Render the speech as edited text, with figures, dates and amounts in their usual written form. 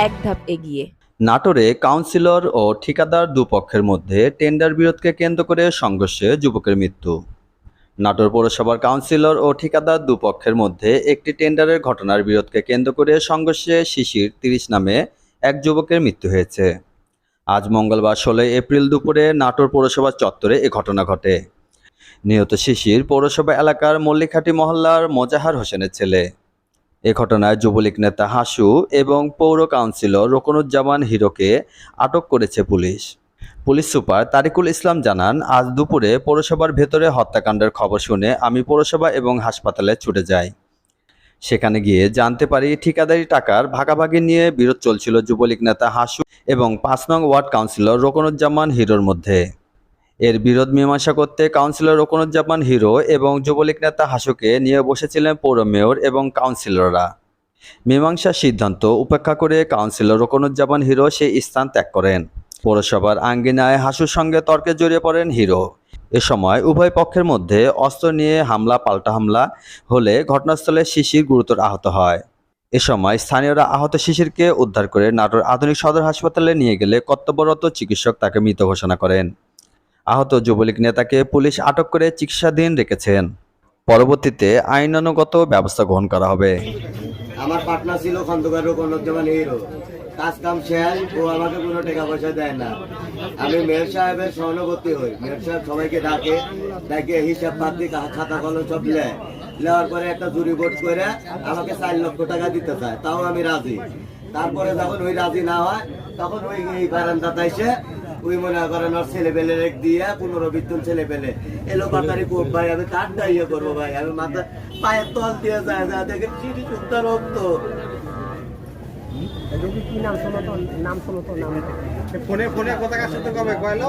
এক ধাপ এগিয়ে। নাটোরে কাউন্সিলর ও ঠিকাদার দুপক্ষের মধ্যে টেন্ডার বিরোধকে কেন্দ্র করে সংঘর্ষে যুবকের মৃত্যু। নাটোর পৌরসভার কাউন্সিলর ও ঠিকাদার দুপক্ষের মধ্যে একটি টেন্ডারের ঘটনার বিরোধকে কেন্দ্র করে সংঘর্ষে শিশির ৩০ নামে এক যুবকের মৃত্যু হয়েছে। আজ মঙ্গলবার ১৬ এপ্রিল দুপুরে নাটোর পৌরসভা চত্বরে এ ঘটনা ঘটে। নিহত শিশির পৌরসভা এলাকার মল্লিকহাটি মহল্লার মোজাহার হোসেনের ছেলে। এ ঘটনায় যুবলীগ নেতা হাসু এবং পৌর কাউন্সিলর রোকনুজ্জামান হিরোকে আটক করেছে পুলিশ। পুলিশ সুপার তারিকুল ইসলাম জানান, আজ দুপুরে পৌরসভার ভেতরে হত্যাকাণ্ডের খবর শুনে আমি পৌরসভা এবং হাসপাতালে ছুটে যাই। সেখানে গিয়ে জানতে পারি ঠিকাদারি টাকার ভাগাভাগি নিয়ে বিরোধ চলছিল যুবলীগ নেতা হাসু এবং ৫ নং ওয়ার্ড কাউন্সিলর রোকনুজ্জামান হিরোর মধ্যে। এর বিরোধ মীমাংসা করতে কাউন্সিলর রোকনুজ্জামান হিরো এবং যুবলীগ নেতা হাসুকে নিয়ে বসেছিলেন পৌর মেয়র এবং কাউন্সিলররা। মীমাংসার সিদ্ধান্ত উপেক্ষা করে কাউন্সিলর রোকনুজ্জামান হিরো সেই স্থান ত্যাগ করেন। পৌরসভার আঙ্গিনায় হাসুর সঙ্গে তর্কে জড়িয়ে পড়েন হিরো। এ সময় উভয় পক্ষের মধ্যে অস্ত্র নিয়ে হামলা পাল্টা হামলা হলে ঘটনাস্থলে শিশির গুরুতর আহত হয়। এ সময় স্থানীয়রা আহত শিশিরকে উদ্ধার করে নাটোর আধুনিক সদর হাসপাতালে নিয়ে গেলে কর্তব্যরত চিকিৎসক তাকে মৃত ঘোষণা করেন। আহত যুবলীগ নেতাকে পুলিশ আটক করে চিকিৎসাধীন রেখেছেন। পরবর্তীতে আইনানুগত ব্যবস্থা গ্রহণ করা হবে। আমার পার্টনার ছিল খন্দকার রোকনুজ্জামান হিরো। কাজ কাম শেষ, ও আমাকে কোনো টাকা পয়সা দেয় না। আমি মেয়র সাহেবের সহানুভূতি হই। মেয়র সাহেব সবাইকে ডাকে হিসাব পাতি খাতা কলম সব নেওয়ার পরে একটা জুরি বোর্ড করে আমাকে ৪ লক্ষ টাকা দিতে চায়, তাও আমি রাজি। তারপরে যখন ওই রাজি না হয় তখন ওই বারান্দাতে এসে ওই মনে করেন ওর ছেলে পেলে রেখ দিয়ে ১৫ বিদ্যুৎ ছেলে পেলে এলো বাতারি কোপ ভাই, আমি কাঠটা ইয়ে করবো ভাই, আমি মাথা পায়ের তল দিয়ে যায় যা দেখে চিঠি সুদ্ধা রক্ত। কি নাম শোনো তো, নাম শোনো তো, নাম ফোনে কথা কার সাথে কবে কয়লো